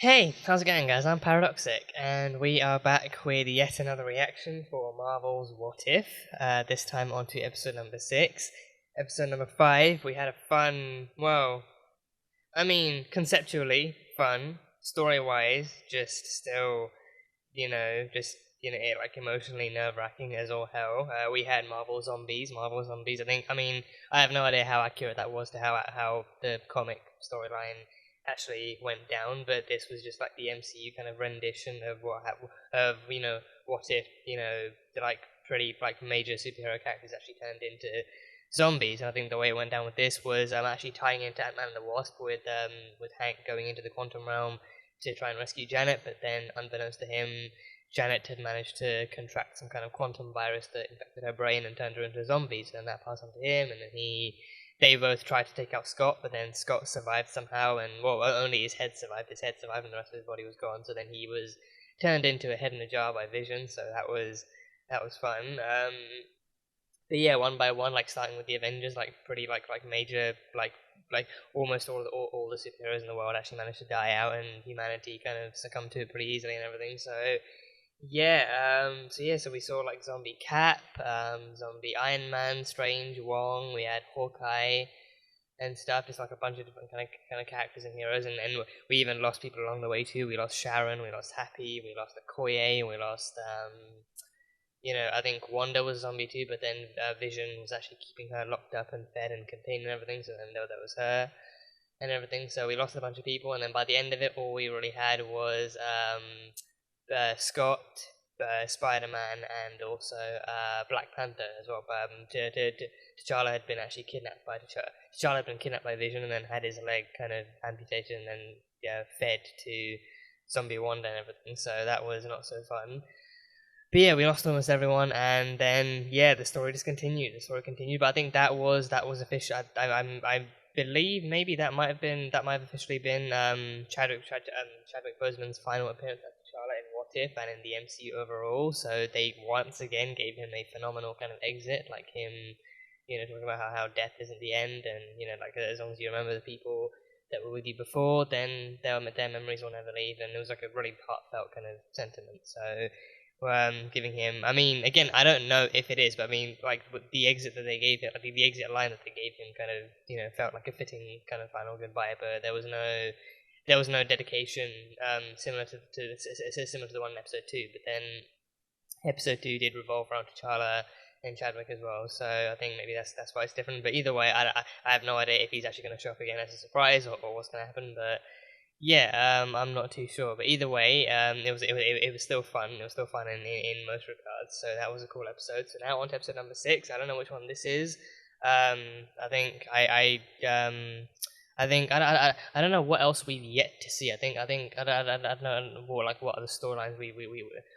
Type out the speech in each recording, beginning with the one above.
Hey, how's it going guys? I'm Paradoxic, and we are back with yet another reaction for Marvel's What If, this time onto episode number 6. Episode number 5, we had a fun, conceptually fun, story-wise, just still, like emotionally nerve-wracking as all hell. We had Marvel Zombies, I have no idea how accurate that was to how the comic storyline actually went down, but this was just like the MCU kind of rendition of what if the pretty major superhero characters actually turned into zombies. And I think the way it went down with this was actually tying into Ant-Man and the Wasp with Hank going into the quantum realm to try and rescue Janet, but then unbeknownst to him, Janet had managed to contract some kind of quantum virus that infected her brain and turned her into a zombie. So then that passed on to him, and then they both tried to take out Scott, but then Scott survived somehow, and only his head survived. His head survived, and the rest of his body was gone. So then he was turned into a head in a jar by Vision. So that was fun. But yeah, one by one, starting with the Avengers, pretty major, almost all the superheroes in the world actually managed to die out, and humanity kind of succumbed to it pretty easily and everything. So so we saw Zombie Cap, Zombie Iron Man, Strange, Wong, we had Hawkeye and stuff, just a bunch of different kind of characters and heroes, and we even lost people along the way too. We lost Sharon, we lost Happy, we lost Okoye, we lost I think Wanda was a zombie too, but then Vision was actually keeping her locked up and fed and contained and everything, so then that was her and everything. So we lost a bunch of people, and then by the end of it, all we really had was Scott, Spider-Man, and also Black Panther as well. T'Challa had been actually kidnapped by T'Challa had been kidnapped by Vision, and then had his leg kind of amputated, and then fed to Zombie Wanda and everything. So that was not so fun. But yeah, we lost almost everyone, and then the story just continued. But I think that was official. I believe maybe that might have officially been Chadwick Boseman's final appearance as T'Challa in What If and in the MCU overall. So they once again gave him a phenomenal kind of exit, like him, talking about how death isn't the end, and as long as you remember the people that were with you before, then their memories will never leave. And it was a really heartfelt kind of sentiment. So giving him, again, I don't know if it is, but the exit that they gave him, the exit line that they gave him kind of, felt like a fitting kind of final goodbye, but there was no dedication, similar to the one in episode 2, but then episode 2 did revolve around T'Challa and Chadwick as well, so I think maybe that's why it's different. But either way, I have no idea if he's actually going to show up again as a surprise or what's going to happen, but I'm not too sure, but either way, it was still fun. It was still fun in most regards. So that was a cool episode. So now on to episode number 6. I don't know which one this is. I don't know what else we've yet to see. I don't know what other storylines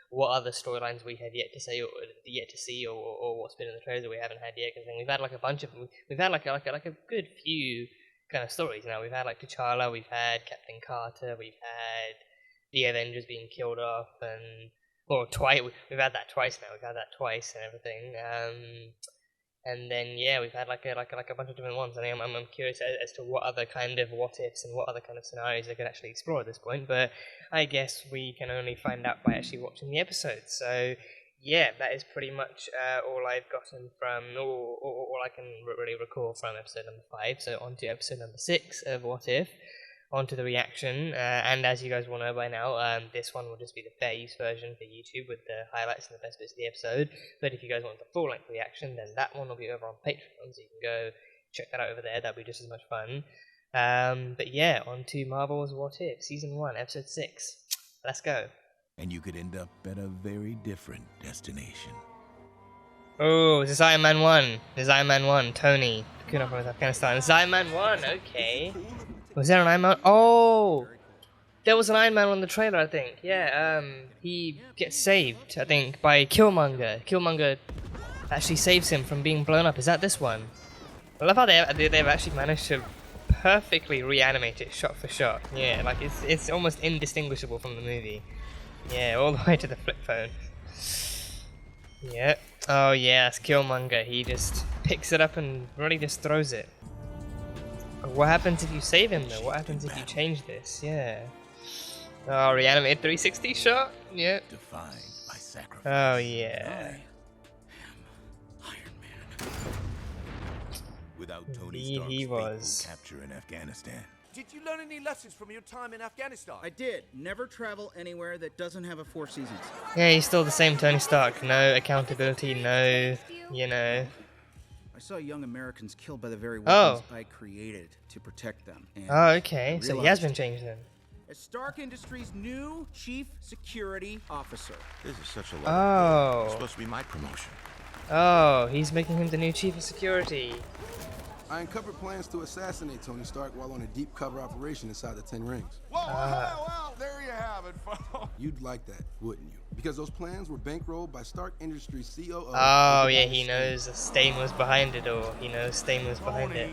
what other storylines we have yet to see or what's been in the trailers that we haven't had yet. Because we've had a good few kind of stories now. We've had T'Challa, we've had Captain Carter, we've had the Avengers being killed off, and twice. We've had that twice now. We've had that twice and everything. And then we've had a bunch of different ones. And I'm curious as to what other kind of what ifs and what other kind of scenarios they could actually explore at this point. But I guess we can only find out by actually watching the episodes. So that is pretty much all I've gotten from, all I can really recall from episode number 5. So on to episode number 6 of What If, on to the reaction, and as you guys will know by now, this one will just be the fair use version for YouTube with the highlights and the best bits of the episode. But if you guys want the full-length reaction, then that one will be over on Patreon, so you can go check that out over there. That'll be just as much fun. But on to Marvel's What If, Season 1, Episode 6. Let's go. And you could end up at a very different destination. Oh, this is Iron Man 1. This is Iron Man 1. Tony. Kuna from Afghanistan. This is Iron Man 1. Okay. Was there an Iron Man? Oh! There was an Iron Man on the trailer, I think. He gets saved, I think, by Killmonger. Killmonger actually saves him from being blown up. Is that this one? I love how they've actually managed to perfectly reanimate it shot for shot. It's almost indistinguishable from the movie. All the way to the flip phone. Oh yes, Killmonger. He just picks it up and really just throws it. What happens if you save him though? What happens if you change this? Oh, reanimated 360 shot? Yep. Defined by sacrifice. Oh, yeah. Iron Man. Without Tony Indeed he Stark's was. fateful capture in Afghanistan. Did you learn any lessons from your time in Afghanistan? I did. Never travel anywhere that doesn't have a Four Seasons. Yeah, he's still the same Tony Stark. No accountability, no, you know. I saw young Americans killed by the very Oh. weapons I created to protect them. And Oh, okay. I So he has realized, been changed then. as Stark Industries' new Chief Security Officer. This is such a lot. Oh. It's supposed to be my promotion. Oh, he's making him the new chief of security. I uncovered plans to assassinate Tony Stark while on a deep cover operation inside the Ten Rings. Whoa, well, there you have it, folks. You'd like that, wouldn't you? Because those plans were bankrolled by Stark Industries COO. Oh, yeah, he knows Stain was behind it all. He knows Stain was behind it.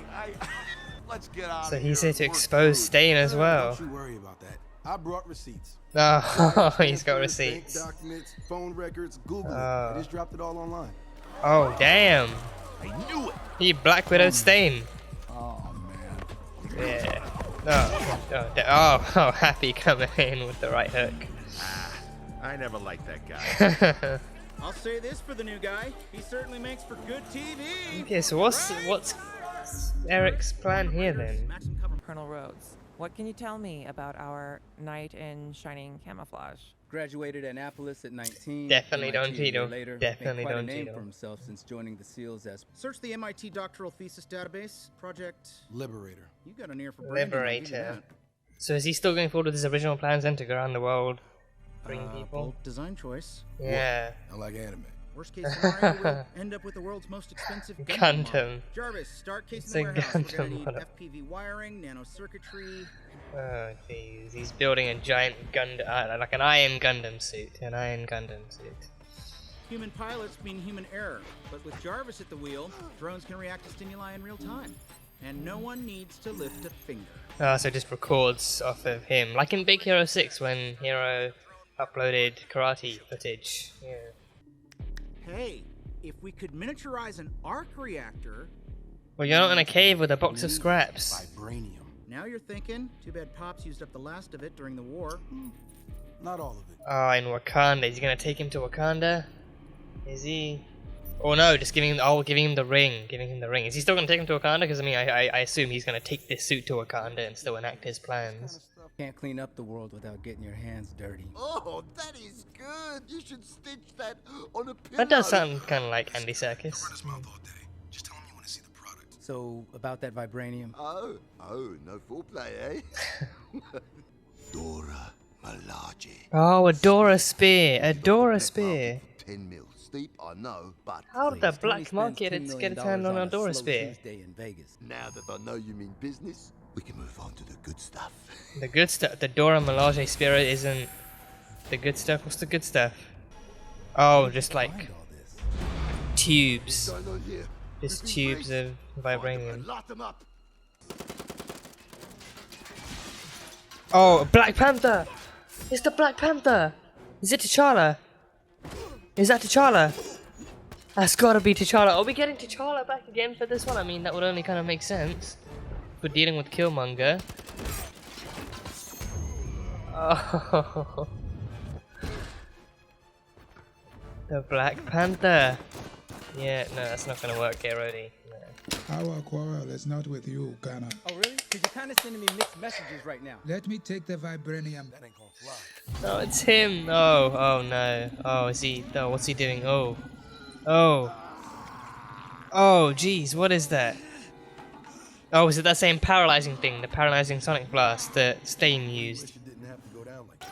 Let's get out So of he's here. here to expose Stain as well. Don't you worry about that. I brought receipts. Oh, he's got Transfers, bank receipts. documents, phone records, Google it. Oh. I just dropped it all online. Oh, damn. I knew it. He Black Widow Stain. Oh, man. Yeah. Oh, Happy coming in with the right hook. I never liked that guy. I'll say this for the new guy. He certainly makes for good TV. Okay, so what's Eric's plan here then? Match some cover. Colonel Rhodes, what can you tell me about our knight in shining camouflage? Graduated Annapolis at 19. Definitely MIT don't a year cheat him. later. Definitely Made quite don't a name cheat for him. himself since joining the SEALs as Search the MIT doctoral thesis database. Project. Liberator. You got an ear for branding, I'll give you Liberator. that. So is he still going forward with his original plans then to go around the world, bring people? Bold design choice. Yeah. I like anime. Worst case scenario, we'll end up with the world's most expensive Gundam. Gundam. model. Jarvis, start casing It's the a warehouse. We're Gundam gonna need model. FPV wiring, nano circuitry. Oh jeez, he's building a giant Gundam, like an Iron Gundam suit. An Iron Gundam suit. Human pilots mean human error, but with Jarvis at the wheel, drones can react to stimuli in real time. And no one needs to lift a finger. Oh, so it just records off of him, like in Big Hero 6 when Hero uploaded karate footage. Yeah. Hey, if we could miniaturize an arc reactor, Well, you're not in a cave with a box of scraps. Vibranium. now you're thinking. Too bad Pops used up the last of it during the war. Not all of it. Oh, in Wakanda. Is he gonna take him to Wakanda? Is he? Or no, just giving him the ring. Giving him the ring. Is he still gonna take him to Wakanda? Because I mean, I assume he's gonna take this suit to Wakanda and still enact his plans. can't clean up the world without getting your hands dirty. Oh, that is good. You should stitch that on a pillow. That does sound kind of like Andy Serkis. Mouth all day. Just tell him you want to see the product. So, about that vibranium, Oh, no foreplay, eh? Dora Milaje. Oh, a Dora spear. A Dora spear. 10 mil. Steep, I know, but How did the please, Tony black spends market $10 get its million hand on a a Dora slow spear? Tuesday in Vegas. now that I know you mean business, we can move on to the good stuff. The good stuff. The Dora Milaje spear isn't the good stuff. What's the good stuff? Oh, just like Find all this. tubes. What's going on here? Just Ripping tubes braids? of Find 'em vibranium. and Light them up. Oh, Black Panther! It's the Black Panther! Is it T'Challa? Is that T'Challa? That's gotta be T'Challa. Are we getting T'Challa back again for this one? I mean, that would only kind of make sense. We're dealing with Killmonger. Oh. The Black Panther. Yeah, no, that's not gonna work here, Rhodey. No. Our quarrel is not with you, Ghana. Oh, really? Because you're kind of sending me mixed messages right now. Let me take the vibranium. That ain't gonna fly. No, it's him. Oh no. Oh, is he? Oh, what's he doing? Oh. Jeez, what is that? Oh, is it that same paralyzing thing? The paralyzing sonic blast that Stain used? Wish it didn't have to go down like that.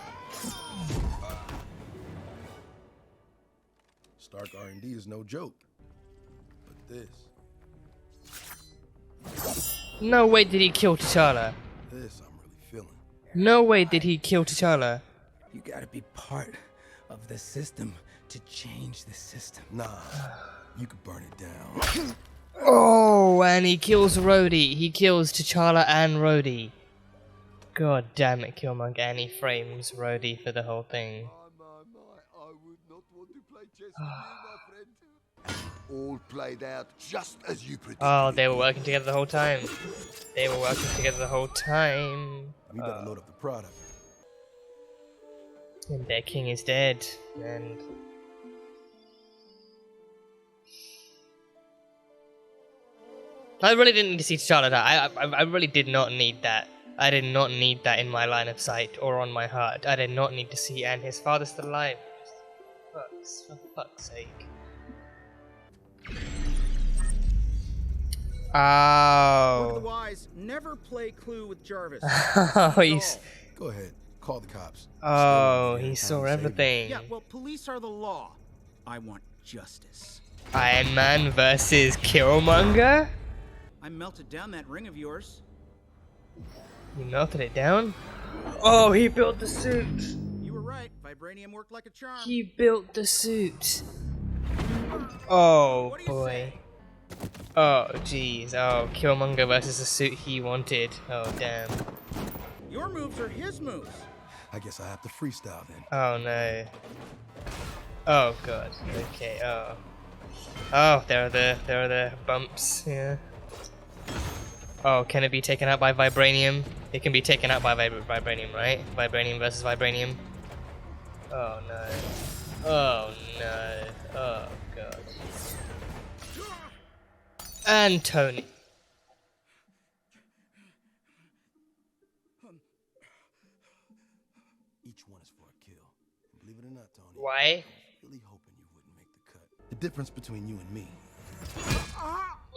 Stark R&D is no joke. But this No way did he kill T'Challa. I'm really feeling. No way did he kill T'Challa. You gotta be part of the system to change the system. Nah, you could burn it down. Oh, and he kills Rhodey. He kills T'Challa and Rhodey. God damn it, Killmonger. And he frames Rhodey for the whole thing. I would not want to play chess with you, my friend. All played out just as you predicted. Oh, they were working together the whole time. They were working together the whole time. We better load up the product. And their king is dead, and I really didn't need to see T'Challa die. I really did not need that. I did not need that in my line of sight or on my heart. I did not need to see and his father still alive. For fuck's sake. Word of the Oh. wise, never play Clue with Jarvis. Oh, he's. Go ahead. Call the cops. Oh, Stay he in saw town, save me. everything. Yeah, well, police are the law. I want justice. Iron Man versus Killmonger? I melted down that ring of yours. You melted it down? Oh, he built the suit! You were right. Vibranium worked like a charm. He built the suit! Oh, What do you boy. say? Oh, jeez. Oh, Killmonger versus the suit he wanted. Oh, damn. Your moves are his moves. I guess I have to freestyle then. Oh, no. Oh, God. Okay, oh. Oh, there are the bumps, yeah. Oh, can it be taken out by Vibranium? It can be taken out by Vibranium, right? Vibranium versus Vibranium. Oh, no. Oh, no. Oh, God. And Tony. Each one is for a kill. Believe it or not, Tony. Why? Really hoping you wouldn't make the cut. The difference between you and me.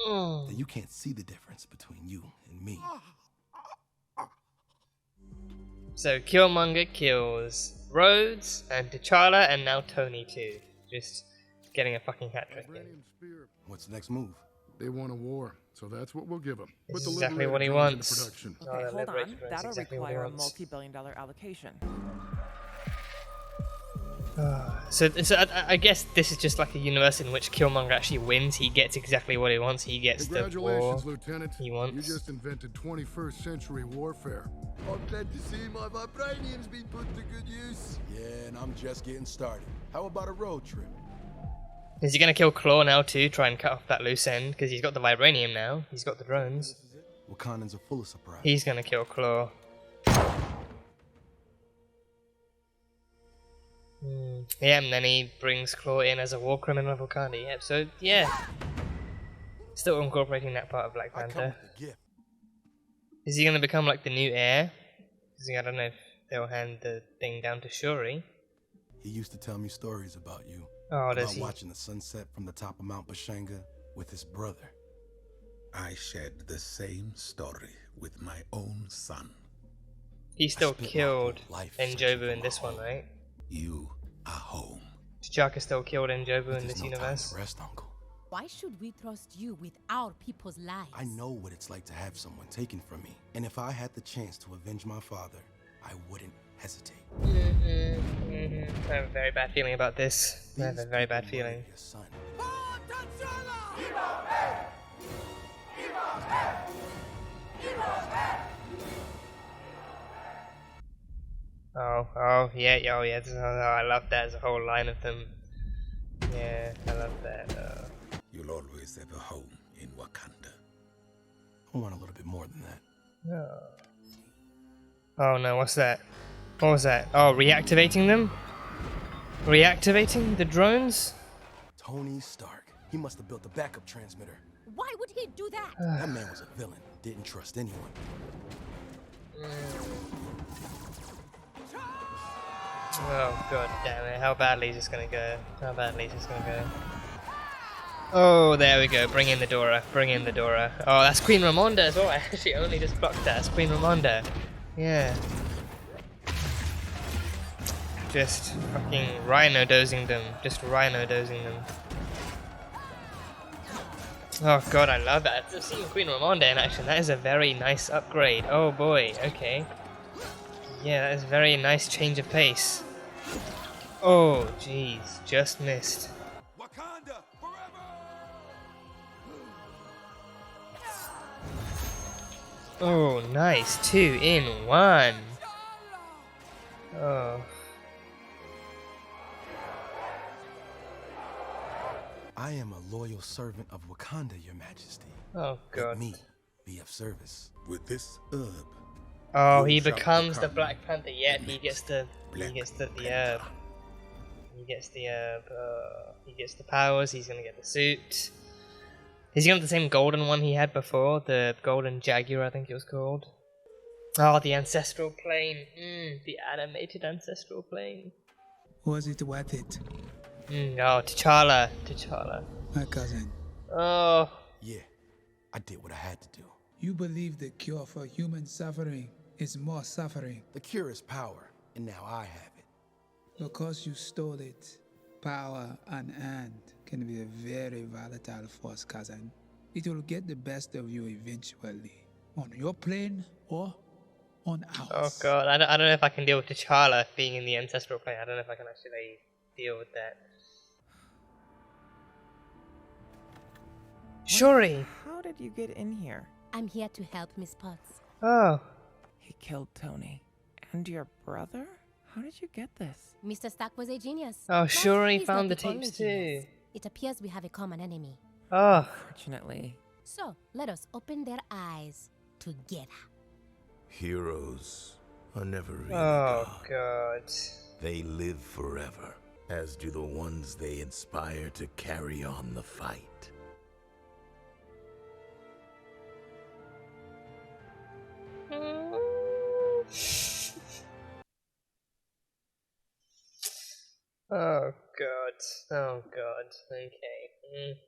Mm. That you can't see the difference between you and me. So Killmonger kills Rhodes and T'Challa and now Tony too. Just getting a fucking hat trick in. What's the next move? They want a war, so that's what we'll give them. This Put is the exactly what he liberator drones wants. into production. Oh, Okay, the hold Liberator on. drone's That'll exactly what he require a wants. multi-billion-dollar allocation. So I guess this is just like a universe in which Killmonger actually wins. He gets exactly what he wants. He gets the war Congratulations, Lieutenant. he wants. You just invented 21st century warfare. I'm glad to see my vibranium's been put to good use. Yeah, and I'm just getting started. How about a road trip? Is he gonna kill Claw now too? Try and cut off that loose end because he's got the vibranium now. He's got the drones. Wakandans are full of surprise. He's gonna kill Claw. Yeah, and then he brings Claw in as a war criminal of Wakanda. Yep. So yeah, still incorporating that part of Black I come Panther. with a gift. Is he gonna become like the new heir? Because I don't know if they'll hand the thing down to Shuri. He used to tell me stories about you. Oh, does about he? watching the sunset from the top of Mount Bashanga with his brother. I shared the same story with my own son. He still spent my killed whole life searching Njobu for in this my one, home. right? You are home. T'Chaka still killed Njobu But in there's this no time universe. to rest, Uncle. Why should we trust you with our people's lives? I know what it's like to have someone taken from me. And if I had the chance to avenge my father, I wouldn't hesitate. I have a very bad feeling about this. I have a These very bad people murdered feeling. your son. Oh, yeah, I love that. There's a whole line of them. Yeah, I love that. You'll always have a home in Wakanda. I want a little bit more than that. Oh no, what's that? What was that? Oh, reactivating them? Reactivating the drones? Tony Stark. He must have built a backup transmitter. Why would he do that? That man was a villain. Didn't trust anyone. Oh god damn it, how badly is this gonna go? How badly is this gonna go? Oh, there we go, bring in the Dora, bring in the Dora. Oh, that's Queen Ramonda as well, I actually only just blocked that, it's Queen Ramonda. Yeah. Just fucking rhino-dozing them, just rhino-dozing them. Oh god, I love that. I've seen Queen Ramonda in action, that is a very nice upgrade. Oh boy, okay. Yeah, that is a very nice change of pace. Oh, jeez, just missed. Wakanda forever! Oh, nice, 2 in 1. Oh. I am a loyal servant of Wakanda, Your Majesty. Oh, Let God. me be of service. With this herb, Oh, You he shall becomes the become Black Panther. Yet he next gets the Black the Panther. herb. He gets the herb. He gets the powers. He's gonna get the suit. He's gonna have the same golden one he had before, the golden jaguar, I think it was called. Oh, the ancestral plane. The animated ancestral plane. Was it worth it, Oh, T'Challa. T'Challa. my cousin? Oh. Yeah, I did what I had to do. You believe the cure for human suffering is more suffering. The cure is power, and now I have it. Because you stole it, power unearned can be a very volatile force, cousin. It will get the best of you eventually, on your plane or on Oh ours. god, I don't know if I can deal with T'Challa being in the ancestral plane. I don't know if I can actually deal with that. Shuri! How did you get in here? I'm here to help Miss Potts. Oh. He killed Tony. And your brother? How did you get this? Mr. Stark was a genius. Oh, But Shuri he's found not the only tapes genius. too. It appears we have a common enemy. Oh. Fortunately. So, let us open their eyes together. Heroes are never really Oh gone. god. They live forever, as do the ones they inspire to carry on the fight. Oh god. Oh god. Okay.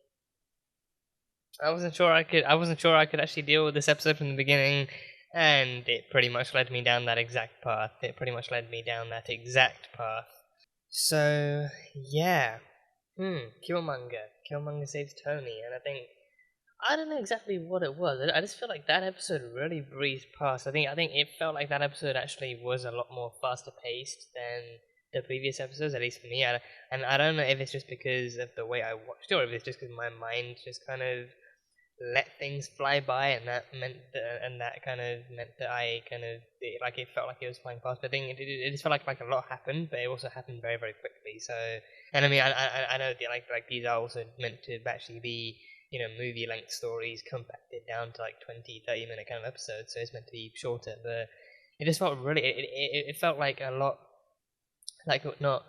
I wasn't sure I could actually deal with this episode from the beginning, and it pretty much led me down that exact path. So yeah. Killmonger. Killmonger saves Tony, and I don't know exactly what it was. I just feel like that episode really breezed past. I think it felt like that episode actually was a lot more faster paced than the previous episodes, at least for me. And I don't know if it's just because of the way I watched it, or if it's just because my mind just kind of let things fly by, and that kind of meant that I kind of it felt like it was flying past. But I think it just felt like a lot happened, but it also happened very, very quickly. So, and I mean, I know that like these are also meant to actually be, you know, movie length stories compacted down to like 20-30 minute kind of episodes, so it's meant to be shorter. But it just felt really, it felt like a lot, like not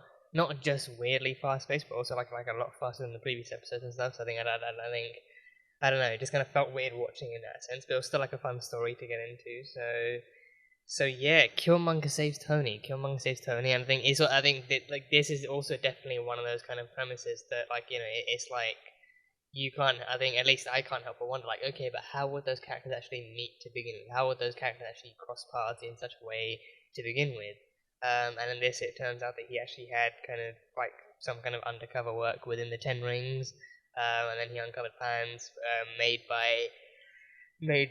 just weirdly fast paced, but also like a lot faster than the previous episodes and stuff. So I think I don't know, it just kind of felt weird watching in that sense, but it was still like a fun story to get into. So yeah, Killmonger saves Tony. Killmonger saves Tony, and I think that like this is also definitely one of those kind of premises that, like, you know, it's like you can't. I think at least I can't help but wonder, like, okay, but how would those characters actually meet to begin with? How would those characters actually cross paths in such a way to begin with? And in this, it turns out that he actually had kind of like some kind of undercover work within the Ten Rings. And then he uncovered plans made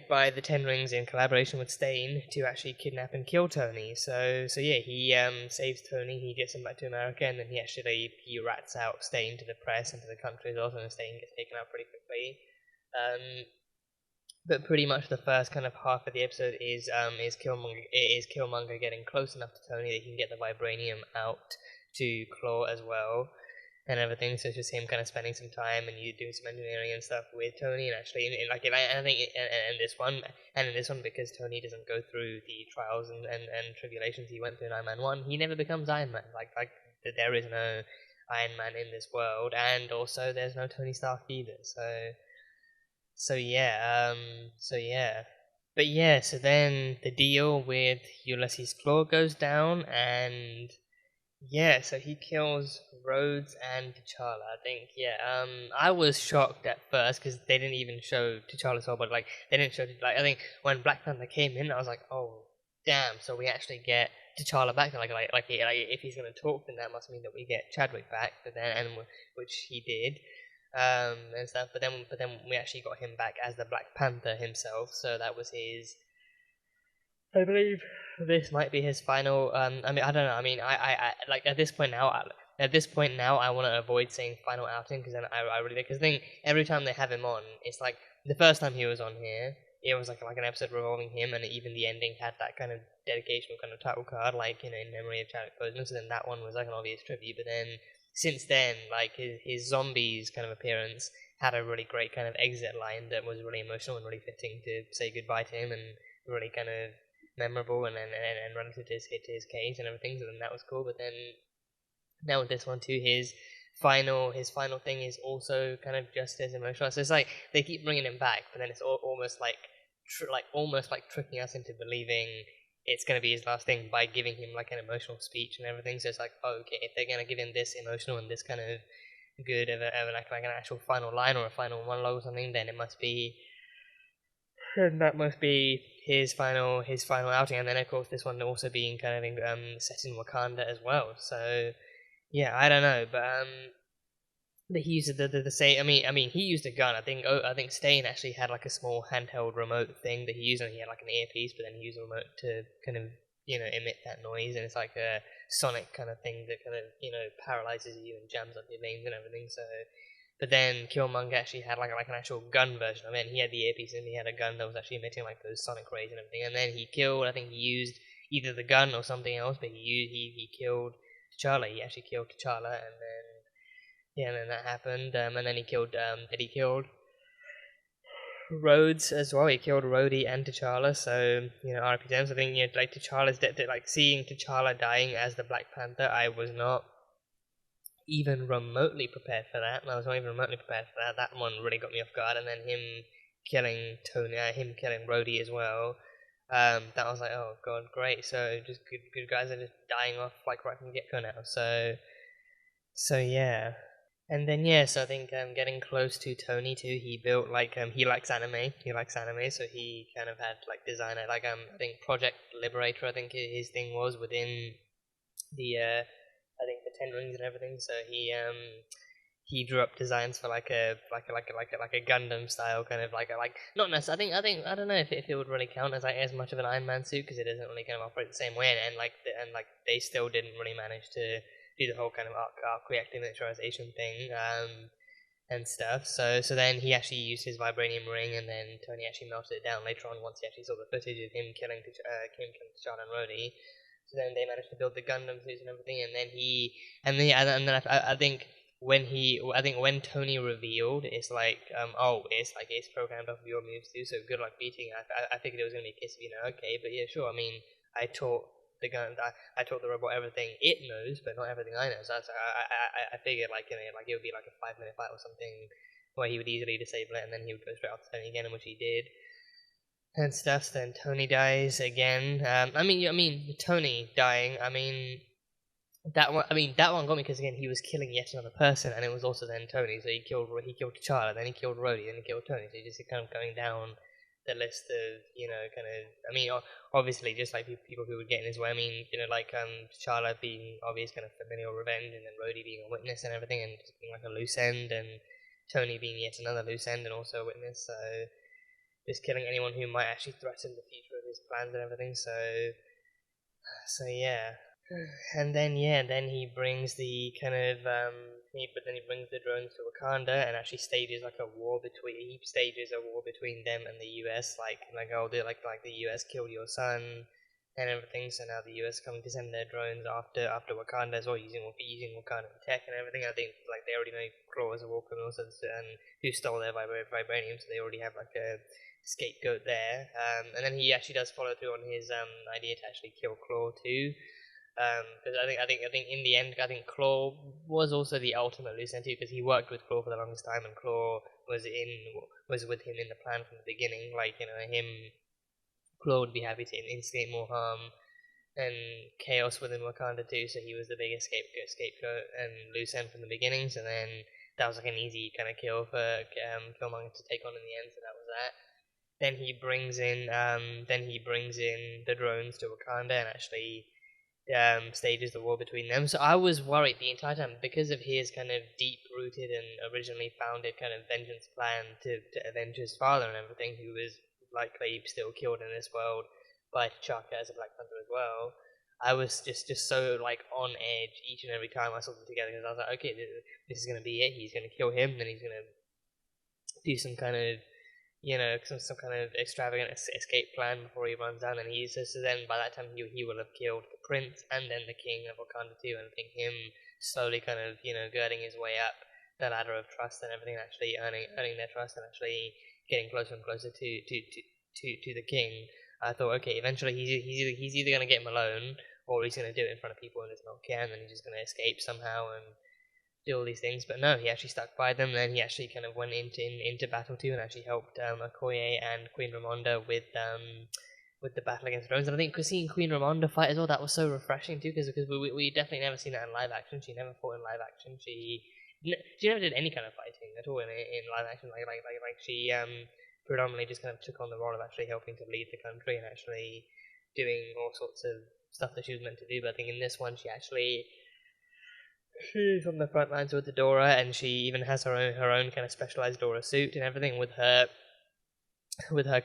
by the Ten Rings in collaboration with Stain to actually kidnap and kill Tony. So yeah, he saves Tony, he gets him back to America, and then he rats out Stain to the press and to the country as well, and Stain gets taken out pretty quickly. But pretty much the first kind of half of the episode is Killmonger getting close enough to Tony that he can get the vibranium out to Claw as well, and everything. So it's just him kind of spending some time and you doing some engineering and stuff with Tony, and actually, I think in this one, because Tony doesn't go through the trials and tribulations he went through in Iron Man 1, he never becomes Iron Man. Like there is no Iron Man in this world, and also there's no Tony Stark either. So then the deal with Ulysses Claw goes down, and yeah, so he kills Rhodes and T'Challa, I think. Yeah, I was shocked at first because they didn't even show T'Challa's whole, but like they didn't show, like, I think when Black Panther came in, I was like, oh damn! So we actually get T'Challa back, and like if he's gonna talk, then that must mean that we get Chadwick back. But then, which he did, and stuff. But then we actually got him back as the Black Panther himself. So that was his. I believe this might be his final. I mean, I don't know. I mean, I like at this point now. I want to avoid saying final outing, because then I really, because I think every time they have him on, it's like the first time he was on here, it was like an episode revolving him, and even the ending had that kind of dedication kind of title card, like, you know, in memory of Chadwick Boseman. So then that one was like an obvious tribute. But then since then, like his zombies kind of appearance had a really great kind of exit line that was really emotional and really fitting to say goodbye to him, and really kind of memorable and relative to his case and everything. So then that was cool. But then now with this one too, his final thing is also kind of just as emotional. So it's like they keep bringing him back, but then it's almost like almost like tricking us into believing it's going to be his last thing by giving him like an emotional speech and everything. So it's like, oh, okay, if they're going to give him this emotional and this kind of good of like an actual final line or a final monologue or something, then it must be that must be his final outing. And then of course this one also being kind of set in Wakanda as well. So yeah, I don't know, but he used the same. I mean, he used a gun. I think Stain actually had like a small handheld remote thing that he used, and he had like an earpiece, but then he used a remote to kind of emit that noise, and it's like a sonic kind of thing that kind of paralyzes you and jams up your veins and everything. So, but then Killmonger actually had like an actual gun version of it. And he had the earpiece and he had a gun that was actually emitting like those sonic rays and everything. And then he killed. I think he used either the gun or something else, but he killed T'Challa. He actually killed T'Challa, and then. Yeah, and then that happened, and then he killed Rhodes as well. He killed Rhodey and T'Challa, so, R.I.P. them. So I think, like, T'Challa's death, like, seeing T'Challa dying as the Black Panther, I was not even remotely prepared for that, and I was not even remotely prepared for that. That one really got me off guard, and then him killing Rhodey as well, that was like, oh god, great, so just good guys are just dying off, like, right from the get-go now, so yeah. And then so I think getting close to Tony too, he built like he likes anime, so he kind of had like designer like I think Project Liberator, I think his thing was within the I think the Ten Rings and everything. So he drew up designs for like a Gundam style kind of like not necessarily. I don't know if it would really count as like as much of an Iron Man suit because it doesn't really kind of operate the same way, and they still didn't really manage to do the whole kind of arc reactive miniaturization thing and stuff. So then he actually used his vibranium ring, and then Tony actually melted it down later on once he actually saw the footage of him killing T'Challa and Rhodey. So then they managed to build the Gundam suits and everything, and then I think when Tony revealed, it's like it's programmed off of your moves too. So good luck beating. I figured it was gonna be a case of okay, but yeah, sure. I mean, I taught I taught the robot everything it knows, but not everything I know. So I figured like it would be like a 5-minute fight or something where he would easily disable it, and then he would go straight after Tony again, which he did. And stuff. Then Tony dies again. I mean Tony dying. That one got me because again he was killing yet another person, and it was also then Tony. So he killed T'Challa, then he killed Rhodey, then he killed Tony. So he just kind of going down the list of obviously just like people who would get in his way. T'Challa being obvious kind of familial revenge, and then Rhodey being a witness and everything, and just being like a loose end, and Tony being yet another loose end and also a witness. So just killing anyone who might actually threaten the future of his plans and everything. So yeah. And then he brings the kind of he brings the drones to Wakanda and actually stages a war between them and the US, like the US killed your son and everything. So now the US coming to send their drones after Wakanda as well, using Wakanda tech and everything. I think like they already know Claw is a war criminal, and who stole their vibranium, so they already have like a scapegoat there. And then he actually does follow through on his idea to actually kill Claw too. Because I think in the end, I think Claw was also the ultimate loose end too, because he worked with Claw for the longest time, and Claw was with him in the plan from the beginning. Claw would be happy to instigate more harm and chaos within Wakanda too, so he was the biggest scapegoat and loose end from the beginning. So then that was like an easy kind of kill for Killmonger to take on in the end. So that was that. Then he brings in the drones to Wakanda and actually stages the war between them. So I was worried the entire time because of his kind of deep-rooted and originally founded kind of vengeance plan to avenge his father and everything, who was likely still killed in this world by T'Chaka as a Black Panther as well. I was just so like on edge each and every time I saw them together, because I was like, okay, this is going to be it. He's going to kill him, then he's going to do some kind of some kind of extravagant escape plan before he runs down, and so then by that time he will have killed the prince and then the king of Wakanda too, and I think him slowly kind of girding his way up the ladder of trust and everything, actually earning their trust and actually getting closer and closer to the king. I thought, okay, eventually he's either going to get him alone, or he's going to do it in front of people and just not care, and then he's just going to escape somehow and do all these things. But no, he actually stuck by them. Then he actually kind of went into battle too, and actually helped Okoye and Queen Ramonda with the battle against drones. And I think seeing Queen Ramonda fight as well, that was so refreshing too, because we definitely never seen that in live action. She never fought in live action. She never did any kind of fighting at all in live action. Like she predominantly just kind of took on the role of actually helping to lead the country and actually doing all sorts of stuff that she was meant to do. But I think in this one, she's on the front lines with the Dora, and she even has her own kind of specialized Dora suit and everything with her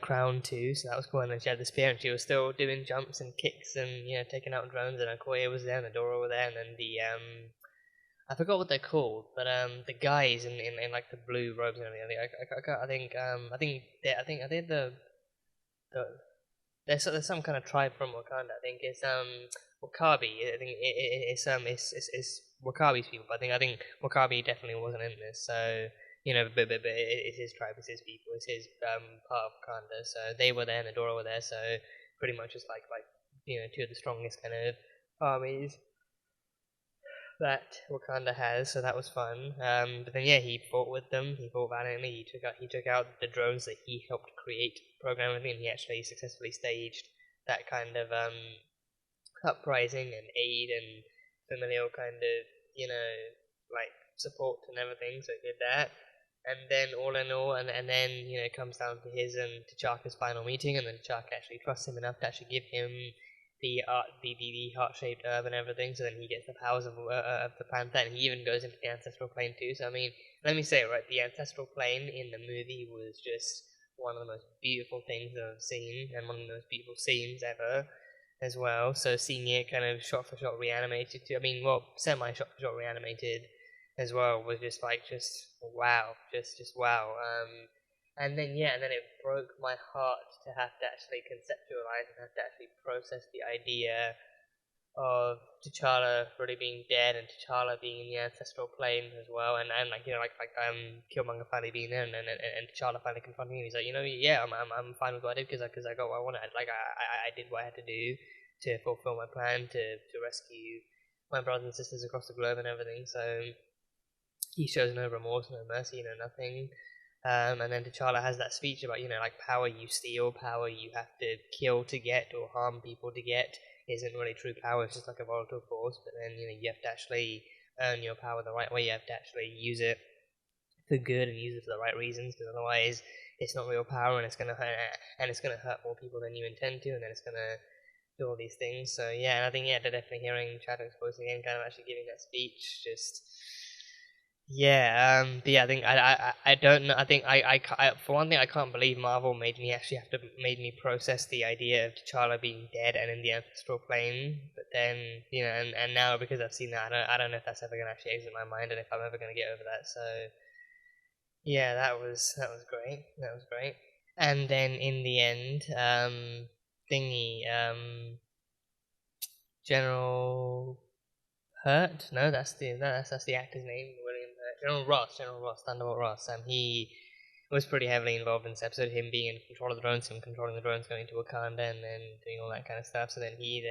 crown too. So that was cool. And then she had the spear, and she was still doing jumps and kicks and taking out drones. And Okoye was there, and the Dora were there, and then the I forgot what they're called, but the guys in like the blue robes and everything. I think they're there's some kind of tribe from Wakanda. I think it's Wakabi. I think it's Wakabi's people. But I think Wakabi definitely wasn't in this. So but it's his tribe, it's his people, it's his part of Wakanda. So they were there, and the Dora were there. So pretty much it's like two of the strongest kind of armies that Wakanda has, so that was fun. But then he fought with them. He fought valiantly. He took out the drones that he helped create, program everything, and he actually successfully staged that kind of uprising and aid and familial kind of like support and everything. So he did that, and then all in all, and then it comes down to his and T'Chaka's final meeting, and then T'Chaka actually trusts him enough to actually give him the heart-shaped herb and everything, so then he gets the powers of the panther, and he even goes into the ancestral plane too. So I mean, let me say it right, the ancestral plane in the movie was just one of the most beautiful things I've seen, and one of the most beautiful scenes ever as well. So seeing it kind of shot for shot reanimated too, semi shot for shot reanimated as well, was just wow, just wow. And then it broke my heart to have to actually conceptualize and have to actually process the idea of T'Challa really being dead, and T'Challa being in the ancestral plane as well, and Killmonger finally being there, and T'Challa finally confronting him. He's like, I'm fine with what I did because I got what I wanted. I did what I had to do to fulfill my plan to rescue my brothers and sisters across the globe and everything. So he shows no remorse, no mercy, nothing. And then T'Challa has that speech about, power you steal, power you have to kill to get or harm people to get isn't really true power, it's just like a volatile force. But then, you have to actually earn your power the right way, you have to actually use it for good and use it for the right reasons, because otherwise it's not real power, and it's going to hurt more people than you intend to, and then it's going to do all these things. So yeah, and I think they're definitely hearing Chadwick's voice again, kind of actually giving that speech, just... but yeah, I think I don't know. I think I for one thing, I can't believe Marvel made me process the idea of T'Challa being dead and in the ancestral plane. But then and now because I've seen that, I don't know if that's ever gonna actually exit my mind, and if I'm ever gonna get over that. So yeah, that was great. That was great. And then in the end, General Hurt? No, that's the actor's name. General Ross, Thunderbolt Ross. He was pretty heavily involved in this episode, him being in control of the drones, him controlling the drones going to Wakanda, and then doing all that kind of stuff. So then he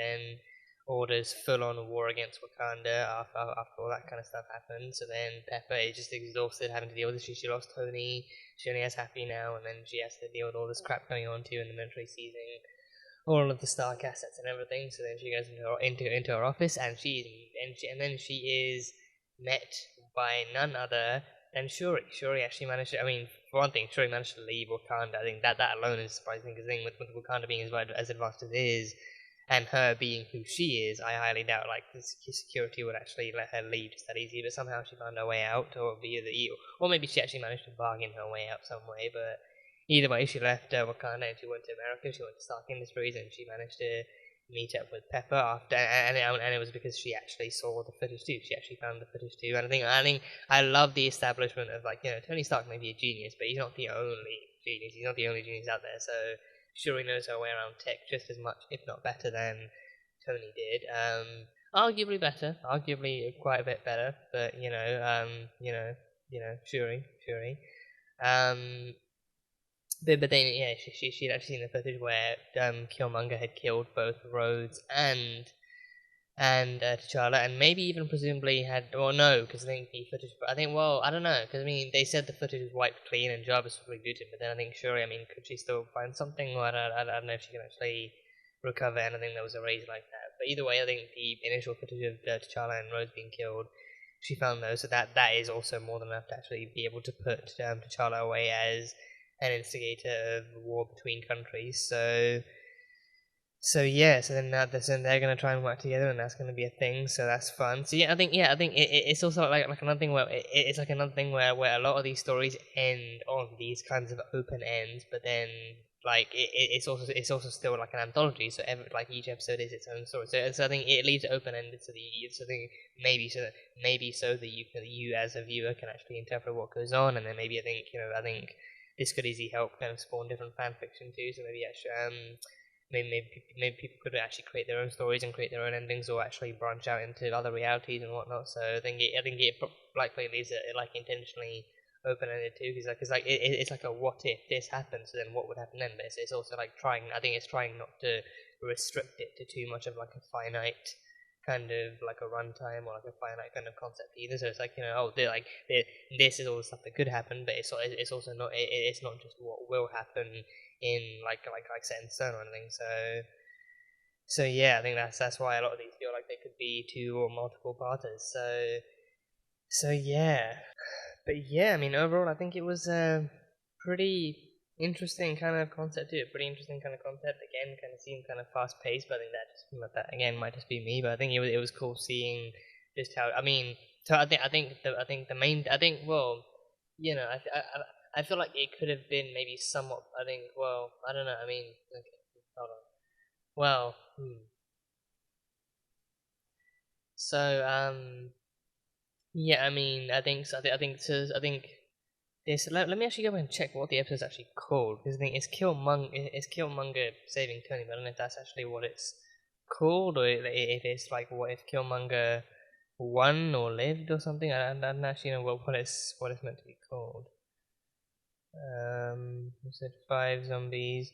orders full-on war against Wakanda after all that kind of stuff happened. So then Pepper is just exhausted having to deal with this. She lost Tony, she only has Happy now, and then she has to deal with all this crap going on too, and the military seizing all of the Stark assets and everything. So then she goes into her office, and then she is met by none other than Shuri. Shuri actually managed to, for one thing, Shuri managed to leave Wakanda. I think that alone is surprising, because with Wakanda being as advanced as it is, and her being who she is, I highly doubt the security would actually let her leave just that easy. But somehow she found her way out, or maybe she actually managed to bargain her way out some way. But either way, she left Wakanda and she went to America. She went to Stark Industries, and she managed to meet up with Pepper after, and it was because she actually saw the footage too. She actually found the footage too, and I think I love the establishment of Tony Stark may be a genius, but he's not the only genius. He's not the only genius out there. So Shuri knows her way around tech just as much, if not better, than Tony did. Arguably better, arguably quite a bit better, but Shuri. But then yeah, she'd actually seen the footage where Killmonger had killed both Rhodes and T'Challa, and maybe even presumably had, well, no, because I think the footage, I think, well, I don't know, because I mean, they said the footage was wiped clean and Jarvis was rebooted, but then I think, surely, I mean, could she still find something, or I don't know if she can actually recover anything that was erased like that, but either way, I think the initial footage of T'Challa and Rose being killed, she found those, so that is also more than enough to actually be able to put T'Challa away as an instigator of war between countries, so yeah, so then they're gonna try and work together, and that's gonna be a thing. So that's fun. So I think it's also like another thing where it's like another thing where a lot of these stories end on these kinds of open ends, but then like it's also still like an anthology. So like each episode is its own story. So I think it leaves it open ended. So maybe so that you as a viewer can actually interpret what goes on, and then maybe I think this could easily help kind of spawn different fan fiction too. So maybe actually maybe people could actually create their own stories and create their own endings, or actually branch out into other realities and whatnot. So I think it likely leaves it like intentionally open-ended too, because it's like a what if this happens, so then what would happen then? But it's also like trying. I think it's trying not to restrict it to too much of like a finite kind of like a runtime or like a finite kind of concept either. So it's like this is all the stuff that could happen, but it's also not it's not just what will happen in like set in stone or anything. So yeah, I think that's why a lot of these feel like they could be two or multiple parters. So yeah, but yeah, I mean overall I think it was a pretty interesting kind of concept too. Pretty interesting kind of concept. Again, kind of seemed kind of fast paced, but I think that again might just be me. But I think it was cool seeing just how. I mean, so I think the main. I think well, I feel like it could have been maybe somewhat. I think well, I don't know. I mean, okay, hold on. Well, so yeah. I mean, I think so. I think this. Let me actually go and check what the episode's actually called, because I think it's Killmonger saving Tony, but I don't know if that's actually what it's called, or if it's like what if Killmonger won or lived or something. I don't actually know what it's meant to be called. You said 5 zombies.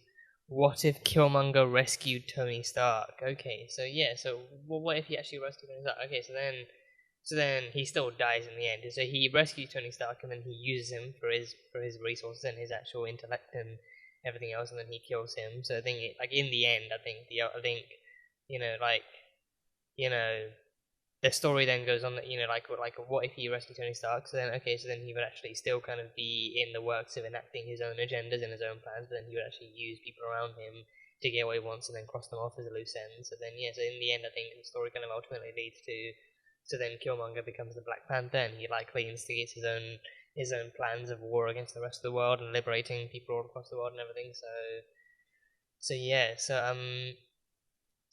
What if Killmonger rescued Tony Stark? Okay, so yeah, so what if he actually rescued Tony Stark? Okay, so then he still dies in the end. So he rescues Tony Stark, and then he uses him for his resources and his actual intellect and everything else, and then he kills him. So I think in the end, I think the story then goes on that what if he rescued Tony Stark? So then he would actually still kind of be in the works of enacting his own agendas and his own plans, but then he would actually use people around him to get what he wants and then cross them off as a loose end. So then so in the end I think the story kind of ultimately leads to, so then Killmonger becomes the Black Panther, and he likely instigates his own plans of war against the rest of the world and liberating people all across the world and everything. So yeah,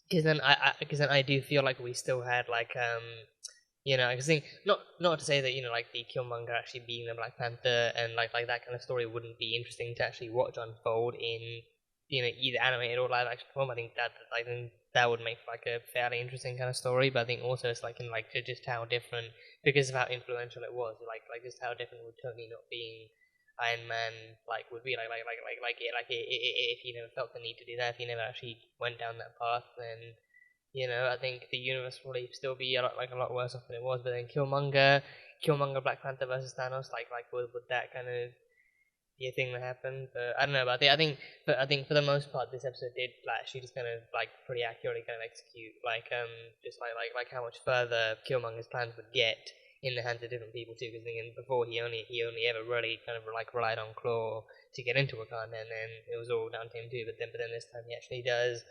because then I do feel like we still had because not to say that like the Killmonger actually being the Black Panther and like that kind of story wouldn't be interesting to actually watch unfold in either animated or live action form. I think that would make like a fairly interesting kind of story. But I think also it's like in like just how different, because of how influential it was, like just how different would Tony not being Iron Man would be if he never felt the need to do that, if he never actually went down that path, then I think the universe would probably still be a lot worse off than it was. But then Killmonger, Black Panther versus Thanos, would that kind of be a thing that happened? But I don't know. But I think for the most part, this episode did actually just kind of pretty accurately kind of execute just how much further Killmonger's plans would get in the hands of different people too, because before he only ever really kind of relied on Claw to get into Wakanda, and then it was all down to him too. But then this time he actually does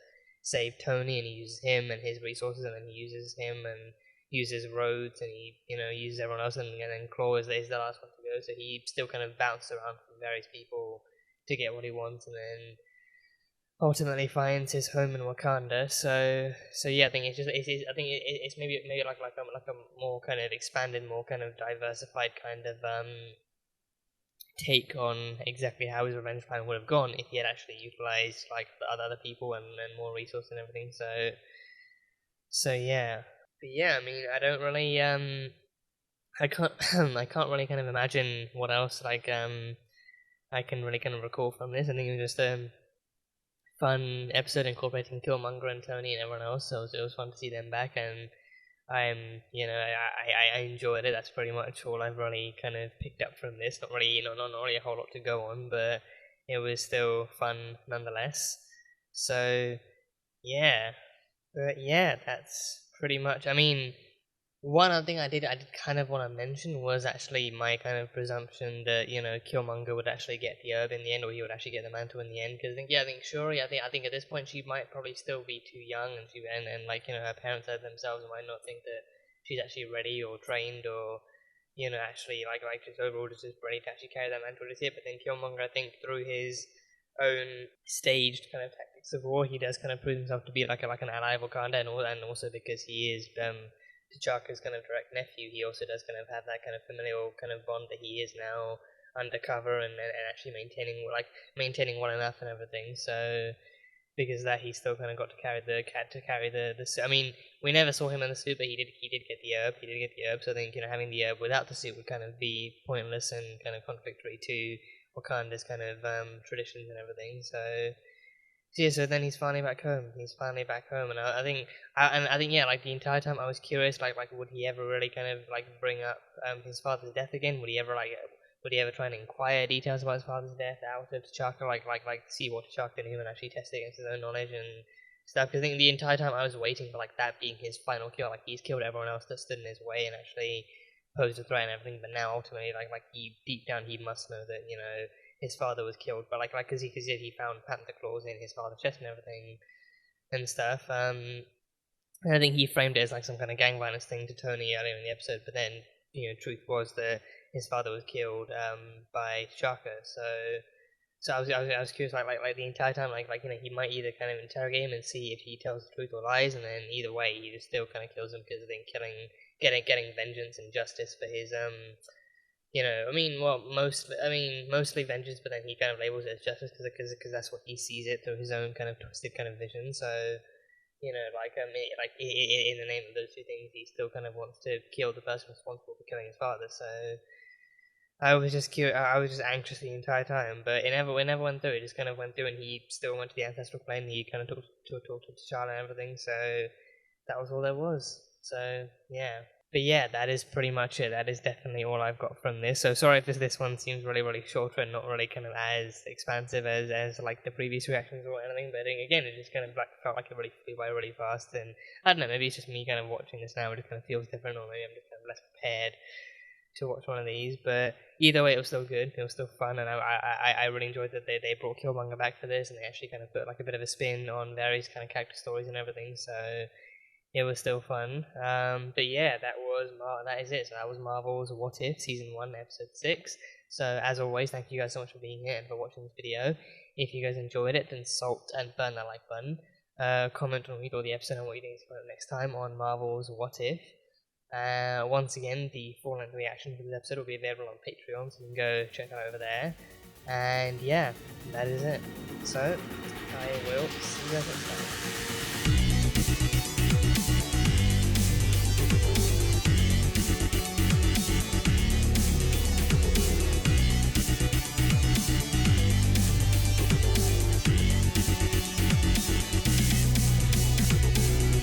save Tony, and he uses him and his resources, and then he uses him and uses Rhodes, and he uses everyone else, and then Claw is the last one to go. So he still kind of bounced around from various people to get what he wants, and then ultimately finds his home in Wakanda. So yeah, I think it's maybe like a more kind of expanded, more kind of diversified kind of take on exactly how his revenge plan would have gone if he had actually utilized the other people and more resources and everything. So yeah, but yeah, I mean, I don't really I can't I can't really kind of imagine what else I can really kind of recall from this. I think it was just a fun episode incorporating Killmonger and Tony and everyone else, so it was fun to see them back, and I enjoyed it. That's pretty much all I've really kind of picked up from this. Not really a whole lot to go on, but it was still fun nonetheless. So yeah, but yeah, that's pretty much. I mean, one other thing I did kind of want to mention was actually my kind of presumption that Killmonger would actually get the herb in the end, or he would actually get the mantle in the end. Because I think Shuri, I think at this point she might probably still be too young, and like her parents themselves might not think that she's actually ready or trained or actually like just overall just ready to actually carry that mantle just yet. But then Killmonger, I think through his own staged kind of tactics of war, he does kind of prove himself to be like an ally of Wakanda, and also because he is T'Chaka's kind of direct nephew, he also does kind of have that kind of familial kind of bond that he is now undercover and actually maintaining well enough and everything. So because of that, he still kind of got to carry the suit. I mean, we never saw him in the suit, but he did get the herb. So I think having the herb without the suit would kind of be pointless and kind of contradictory to Wakanda's kind of traditions and everything. So then he's finally back home. And I think like the entire time I was curious, like would he ever really kind of like bring up his father's death again? Would he ever try and inquire details about his father's death out of T'Chaka, like see what T'Chaka knew and actually test it against his own knowledge and stuff? Because I think the entire time I was waiting for like that being his final kill, like he's killed everyone else that stood in his way and actually posed a threat and everything. But now ultimately, like he deep down he must know that his father was killed, but because he found panther claws in his father's chest and everything and stuff. And I think he framed it as like some kind of gang violence thing to Tony earlier in the episode, but then truth was that his father was killed by T'Chaka. So I was curious, like the entire time, he might either kind of interrogate him and see if he tells the truth or lies, and then either way he just still kind of kills him because I think getting vengeance and justice for his mostly vengeance, but then he kind of labels it as justice because that's what he sees it through his own kind of twisted kind of vision. So, in the name of those two things, he still kind of wants to kill the person responsible for killing his father. So, I was just curious. I was just anxious the entire time, but it never went through. It just kind of went through, and he still went to the ancestral plane. He kind of talked to T'Challa and everything. So, that was all there was. So, yeah. But yeah, that is pretty much it. That is definitely all I've got from this. So sorry if this one seems really, really shorter and not really kind of as expansive as like the previous reactions or anything. But again, it just kind of felt like it really flew by really fast. And I don't know, maybe it's just me kind of watching this now. It just kind of feels different, or maybe I'm just kind of less prepared to watch one of these. But either way, it was still good. It was still fun, and I really enjoyed that they brought Killmonger back for this, and they actually kind of put like a bit of a spin on various kind of character stories and everything. So it was still fun. But yeah, that is it. So that was Marvel's What If Season 1, Episode 6. So as always, thank you guys so much for being here and for watching this video. If you guys enjoyed it, then salt and burn that like button. Comment on the episode and what you think is going to next time on Marvel's What If. Once again, the full-length reaction for this episode will be available on Patreon, so you can go check that over there. And yeah, that is it. So, I will see you guys next time.